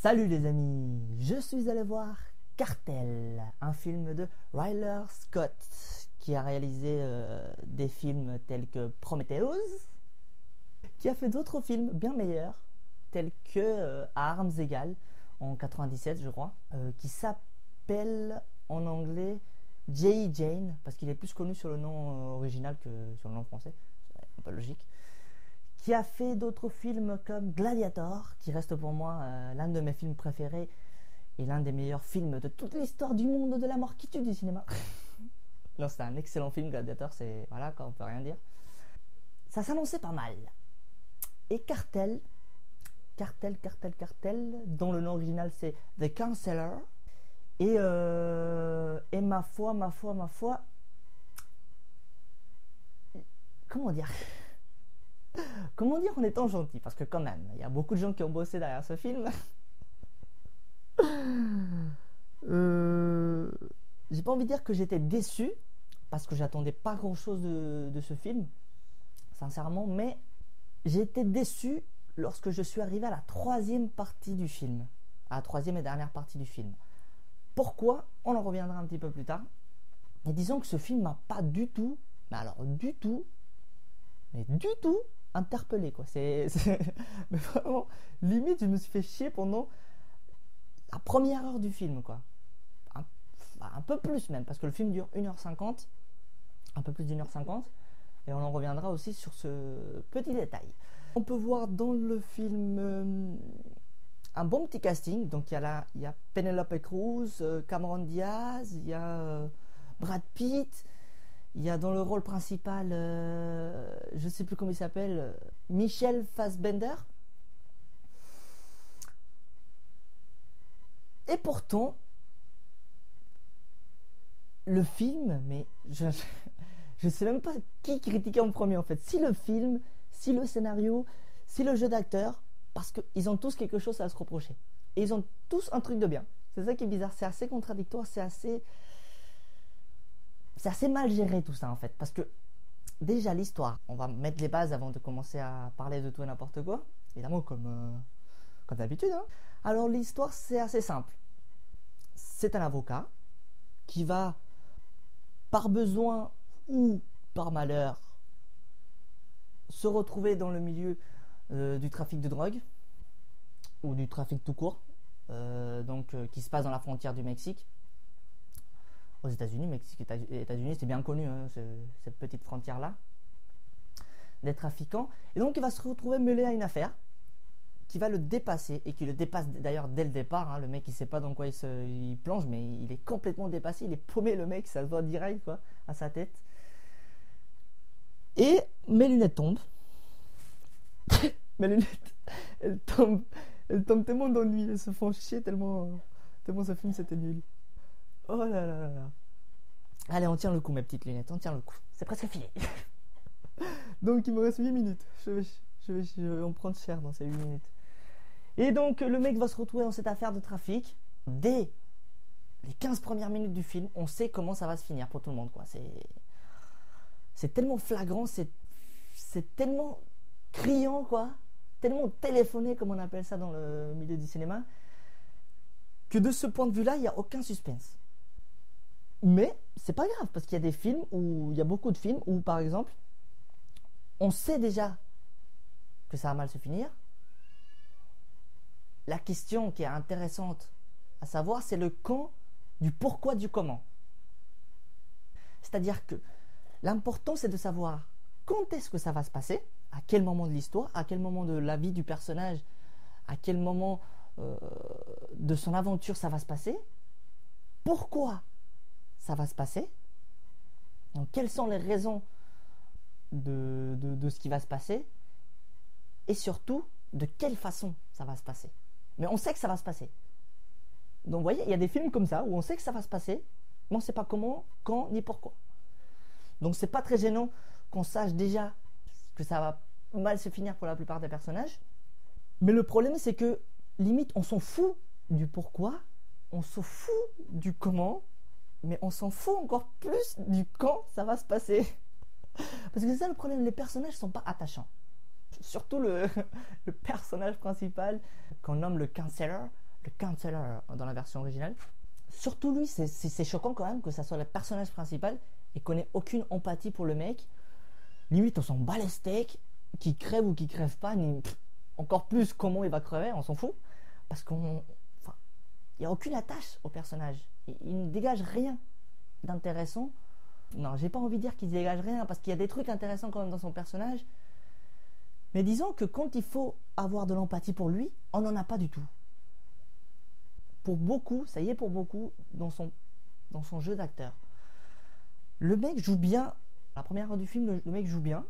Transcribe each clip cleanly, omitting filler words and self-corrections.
Salut les amis, je suis allé voir Cartel, un film de Ridley Scott qui a réalisé des films tels que Prometheus, qui a fait d'autres films bien meilleurs tels que À armes égales en 97 je crois, qui s'appelle en anglais J. Jane parce qu'il est plus connu sur le nom original que sur le nom français, c'est un peu logique. Qui a fait d'autres films comme Gladiator, qui reste pour moi l'un de mes films préférés et l'un des meilleurs films de toute l'histoire du monde de la mort qui tue du cinéma. Non, c'est un excellent film, Gladiator, c'est voilà quoi, on peut rien dire. Ça s'annonçait pas mal. Et Cartel, dont le nom original c'est The Counselor, et ma foi, comment dire en étant gentil, parce que quand même, il y a beaucoup de gens qui ont bossé derrière ce film. J'ai pas envie de dire que j'étais déçu, parce que j'attendais pas grand chose de ce film, sincèrement, mais j'ai été déçu lorsque je suis arrivé à la troisième partie du film, à la troisième et dernière partie du film. Pourquoi? On en reviendra un petit peu plus tard. Et disons que ce film m'a pas du tout, interpellé quoi. Mais vraiment, limite je me suis fait chier pendant la première heure du film quoi. Un peu plus même, parce que le film dure 1h50, un peu plus d'1h50, et on en reviendra aussi sur ce petit détail. On peut voir dans le film un bon petit casting. Donc il y a Penelope Cruz, Cameron Diaz, il y a Brad Pitt. Il y a dans le rôle principal, je ne sais plus comment il s'appelle, Michael Fassbender. Et pourtant, le film, mais je ne sais même pas qui critiquer en premier en fait. Si le film, si le scénario, si le jeu d'acteur, parce qu'ils ont tous quelque chose à se reprocher. Et ils ont tous un truc de bien. C'est ça qui est bizarre, c'est assez contradictoire, c'est assez mal géré tout ça en fait, parce que déjà l'histoire, on va mettre les bases avant de commencer à parler de tout et n'importe quoi, évidemment comme d'habitude hein. Alors l'histoire c'est assez simple, c'est un avocat qui va par besoin ou par malheur se retrouver dans le milieu du trafic de drogue ou du trafic tout court, qui se passe dans la frontière du Mexique. Aux États-Unis, Mexique et États-Unis, c'est bien connu, hein, cette petite frontière-là, des trafiquants. Et donc, il va se retrouver mêlé à une affaire qui va le dépasser, et qui le dépasse d'ailleurs dès le départ. Hein, le mec, il sait pas dans quoi il plonge, mais il est complètement dépassé, il est paumé, le mec, ça se voit direct, quoi, à sa tête. Et mes lunettes tombent. Mes lunettes, elles tombent tellement d'ennui, elles se font chier tellement ce film, c'était nul. Oh là là là là. Allez, on tient le coup, mes petites lunettes, on tient le coup. C'est presque fini. Donc, il me reste 8 minutes. Je vais en prendre cher dans ces 8 minutes. Et donc, le mec va se retrouver dans cette affaire de trafic. Dès les 15 premières minutes du film, on sait comment ça va se finir pour tout le monde, quoi. C'est tellement flagrant, c'est tellement criant, quoi. Tellement téléphoné, comme on appelle ça dans le milieu du cinéma, que de ce point de vue-là, il n'y a aucun suspense. Mais c'est pas grave, parce qu'il y a des films où il y a beaucoup de films où par exemple on sait déjà que ça va mal se finir. La question qui est intéressante à savoir, c'est le quand, du pourquoi, du comment. C'est-à-dire que l'important c'est de savoir quand est-ce que ça va se passer, à quel moment de l'histoire, à quel moment de la vie du personnage, à quel moment de son aventure ça va se passer, pourquoi ça va se passer, donc quelles sont les raisons de ce qui va se passer, et surtout de quelle façon ça va se passer. Mais on sait que ça va se passer. Donc vous voyez, il y a des films comme ça où on sait que ça va se passer, mais on ne sait pas comment, quand, ni pourquoi. Donc c'est pas très gênant qu'on sache déjà que ça va mal se finir pour la plupart des personnages. Mais le problème c'est que limite on s'en fout du pourquoi, on s'en fout du comment, mais on s'en fout encore plus du quand ça va se passer. Parce que c'est ça le problème, les personnages sont pas attachants. Surtout le personnage principal qu'on nomme le counselor, le counselor dans la version originale. Surtout lui, c'est choquant quand même que ça soit le personnage principal et qu'on ait aucune empathie pour le mec. Limite, on s'en bat les steaks, qu'il crève ou qu'il crève pas, encore plus comment il va crever, on s'en fout. Parce il n'y a aucune attache au personnage. Il ne dégage rien d'intéressant. Non, j'ai pas envie de dire qu'il dégage rien, parce qu'il y a des trucs intéressants quand même dans son personnage. Mais disons que quand il faut avoir de l'empathie pour lui, on n'en a pas du tout. Pour beaucoup, ça y est pour beaucoup, dans son jeu d'acteur. Le mec joue bien. La première heure du film, le mec joue bien.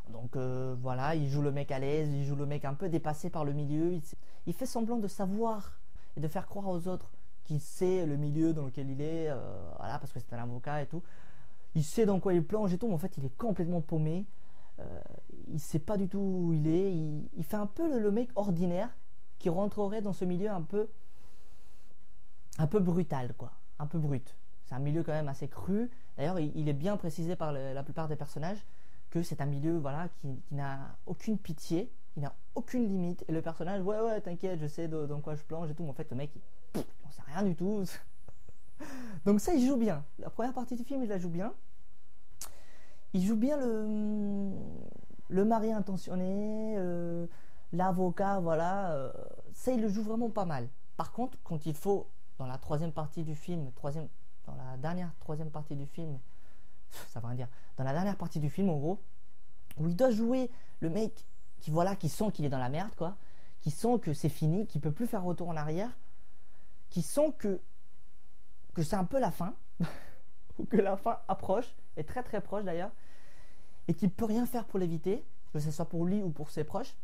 Donc voilà, il joue le mec à l'aise, il joue le mec un peu dépassé par le milieu. Il fait semblant de savoir et de faire croire aux autres qu'il sait le milieu dans lequel il est, voilà, parce que c'est un avocat et tout. Il sait dans quoi il plonge et tout, mais en fait il est complètement paumé. Il sait pas du tout où il est. Il fait un peu le mec ordinaire qui rentrerait dans ce milieu un peu brutal, quoi, un peu brut. C'est un milieu quand même assez cru. D'ailleurs, il est bien précisé par la plupart des personnages que c'est un milieu, voilà, qui n'a aucune pitié, il n'a aucune limite. Et le personnage, ouais, t'inquiète, je sais dans quoi je plonge et tout. Mais en fait, le mec, il n'en sait rien du tout. Donc ça, il joue bien. La première partie du film, il la joue bien. Il joue bien le mari intentionné, l'avocat, voilà. Ça, il le joue vraiment pas mal. Par contre, quand il faut, dans la troisième partie du film, dans la dernière troisième partie du film, ça veut rien dire, dans la dernière partie du film en gros, où il doit jouer le mec qui sent qu'il est dans la merde, quoi, qui sent que c'est fini, qu'il peut plus faire retour en arrière, qui sent que c'est un peu la fin, ou que la fin approche, est très très proche d'ailleurs, et qu'il peut rien faire pour l'éviter, que ce soit pour lui ou pour ses proches,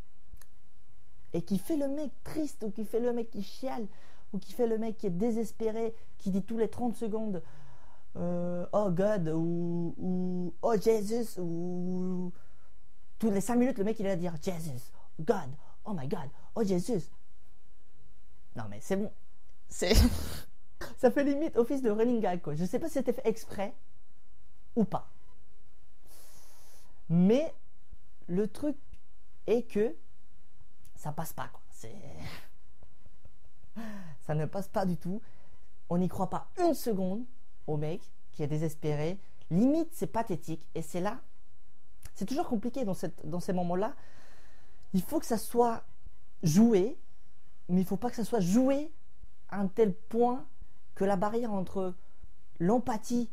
et qui fait le mec triste, ou qui fait le mec qui chiale, ou qui fait le mec qui est désespéré, qui dit tous les 30 secondes oh God, ou oh Jesus, ou tous les 5 minutes le mec il va dire Jesus, God, oh my God, oh Jesus. Non mais c'est bon, ça fait limite office de running gag, quoi. Je sais pas si c'était fait exprès ou pas, mais le truc est que ça passe pas, quoi. Ça ne passe pas du tout. On n'y croit pas une seconde au mec qui est désespéré. Limite, c'est pathétique. Et c'est là, c'est toujours compliqué dans ces moments-là. Il faut que ça soit joué, mais il ne faut pas que ça soit joué à un tel point que la barrière entre l'empathie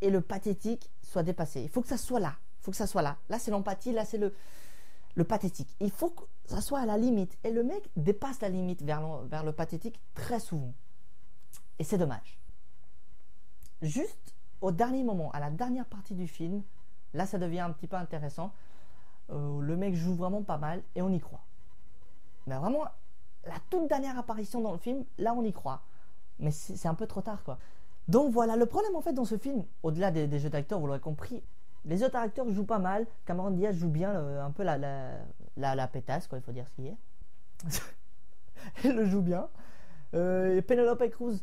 et le pathétique soit dépassée. Il faut que ça soit là. Il faut que ça soit là. Là, c'est l'empathie, là, c'est le pathétique. Il faut que ça soit à la limite. Et le mec dépasse la limite vers le pathétique très souvent. Et c'est dommage. Juste au dernier moment, à la dernière partie du film, là ça devient un petit peu intéressant. Le mec joue vraiment pas mal et on y croit. Mais vraiment, la toute dernière apparition dans le film, là on y croit. Mais c'est un peu trop tard, quoi. Donc voilà, le problème en fait dans ce film, au-delà des jeux d'acteurs, vous l'aurez compris, les autres acteurs jouent pas mal. Cameron Diaz joue bien un peu la pétasse, quoi, il faut dire ce qu'il est. Elle le joue bien. Et Penelope Cruz,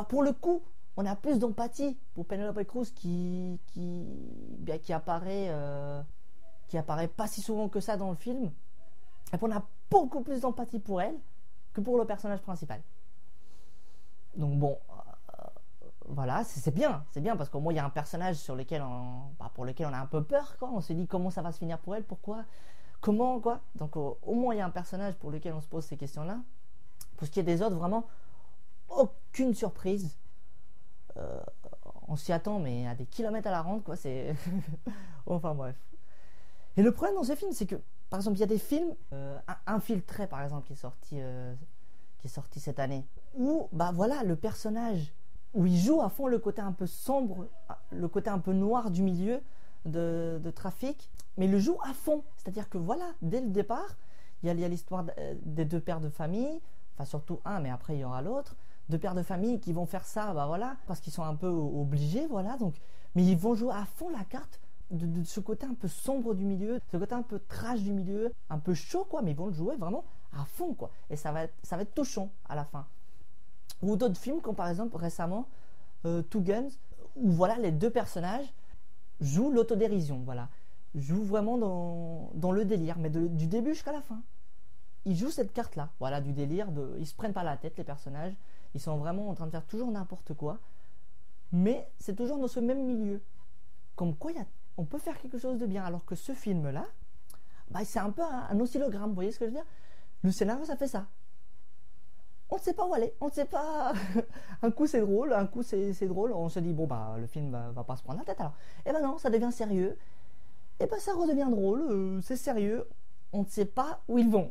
pour le coup, on a plus d'empathie pour Penelope Cruz qui apparaît pas si souvent que ça dans le film. Et on a beaucoup plus d'empathie pour elle que pour le personnage principal. Donc bon, voilà, c'est bien parce qu'au moins il y a un personnage pour lequel on a un peu peur, quoi. On se dit comment ça va se finir pour elle, pourquoi, comment, quoi. Donc au moins il y a un personnage pour lequel on se pose ces questions-là. Pour ce qui est des autres, vraiment aucune surprise. On s'y attend, mais à des kilomètres à la ronde, quoi. C'est enfin bref. Et le problème dans ce film, c'est que par exemple il y a des films, Infiltré par exemple qui est sorti cette année, où voilà, le personnage, où il joue à fond le côté un peu sombre, le côté un peu noir du milieu de trafic, mais il le joue à fond. C'est-à-dire que voilà, dès le départ, il y a l'histoire des deux pères de famille, enfin surtout un, mais après il y aura l'autre, deux pères de famille qui vont faire ça, voilà, parce qu'ils sont un peu obligés, voilà. Donc, mais ils vont jouer à fond la carte de ce côté un peu sombre du milieu, ce côté un peu trash du milieu, un peu chaud, quoi, mais ils vont le jouer vraiment à fond, quoi. Et ça va être touchant à la fin. Ou d'autres films, comme par exemple récemment Two Guns, où voilà, les deux personnages jouent l'autodérision, voilà, jouent vraiment dans le délire, mais du début jusqu'à la fin. ils jouent cette carte-là, voilà, du délire, ils se prennent pas la tête, les personnages, ils sont vraiment en train de faire toujours n'importe quoi, mais c'est toujours dans ce même milieu. Comme quoi, on peut faire quelque chose de bien, alors que ce film-là, bah, c'est un peu un oscillogramme, vous voyez ce que je veux dire? Le scénario, ça fait ça. On ne sait pas où aller, on ne sait pas. Un coup c'est drôle, un coup c'est drôle, on se dit bon bah le film va pas se prendre la tête alors. Et ben non, ça devient sérieux, et ben ça redevient drôle, c'est sérieux, on ne sait pas où ils vont.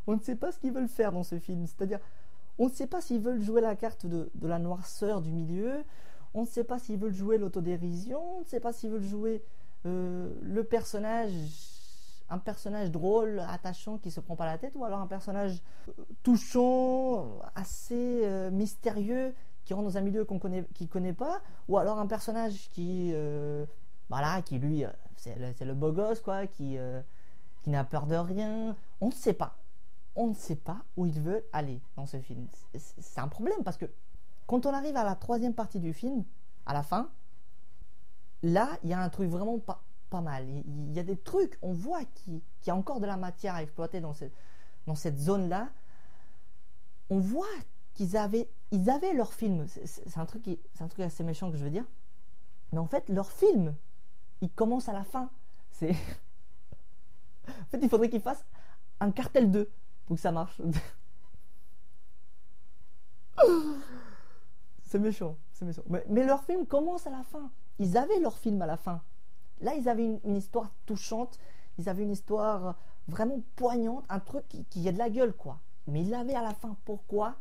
On ne sait pas ce qu'ils veulent faire dans ce film, c'est-à-dire on ne sait pas s'ils veulent jouer la carte de la noirceur du milieu, on ne sait pas s'ils veulent jouer l'autodérision, on ne sait pas s'ils veulent jouer le personnage, un personnage drôle, attachant, qui se prend pas la tête, ou alors un personnage touchant, assez mystérieux, qui rentre dans un milieu qu'il connaît pas, ou alors un personnage qui lui, c'est le beau gosse, quoi, qui n'a peur de rien. On ne sait pas. On ne sait pas où il veut aller dans ce film. C'est un problème, parce que quand on arrive à la troisième partie du film, à la fin, là, il y a un truc vraiment pas mal. Il y a des trucs, on voit qu'il y a encore de la matière à exploiter dans cette zone-là. On voit qu'ils avaient leur film. C'est un truc assez méchant que je veux dire. Mais en fait, leur film, il commence à la fin. En fait, il faudrait qu'ils fassent un Cartel 2 pour que ça marche. C'est méchant. Mais leur film commence à la fin. Ils avaient leur film à la fin. Là, ils avaient une histoire touchante. Ils avaient une histoire vraiment poignante. Un truc qui a de la gueule, quoi. Mais ils l'avaient à la fin. Pourquoi?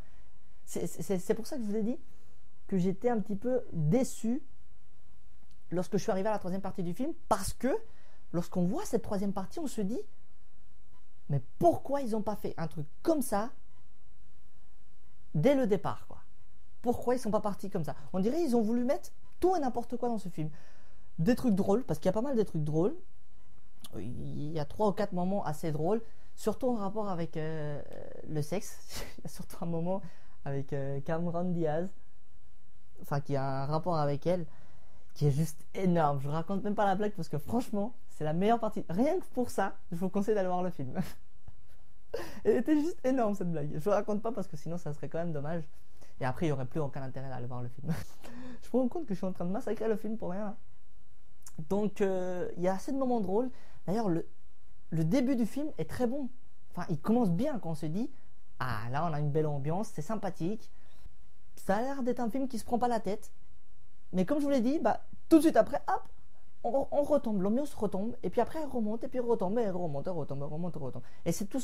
C'est pour ça que je vous ai dit que j'étais un petit peu déçu lorsque je suis arrivé à la troisième partie du film. Parce que lorsqu'on voit cette troisième partie, on se dit, mais pourquoi ils n'ont pas fait un truc comme ça dès le départ, quoi? Pourquoi ils ne sont pas partis comme ça? On dirait qu'ils ont voulu mettre tout et n'importe quoi dans ce film. Des trucs drôles, parce qu'il y a pas mal de trucs drôles. Il y a 3 ou 4 moments assez drôles, surtout en rapport avec le sexe. Il y a surtout un moment avec Cameron Diaz, enfin qui a un rapport avec elle, qui est juste énorme. Je vous raconte même pas la blague, parce que franchement, c'est la meilleure partie. Rien que pour ça, je vous conseille d'aller voir le film. Elle était juste énorme, cette blague. Je vous raconte pas, parce que sinon ça serait quand même dommage. Et après, il n'y aurait plus aucun intérêt d'aller voir le film. Je me rends compte que je suis en train de massacrer le film pour rien, là. Donc, il y a assez de moments drôles. D'ailleurs, le début du film est très bon. Enfin, il commence bien quand on se dit, ah, là, on a une belle ambiance, c'est sympathique. Ça a l'air d'être un film qui se prend pas la tête. Mais comme je vous l'ai dit, bah, tout de suite après, hop, on retombe, l'ambiance retombe. Et puis après, elle remonte, et puis elle retombe, et elle remonte, elle retombe. Et c'est tout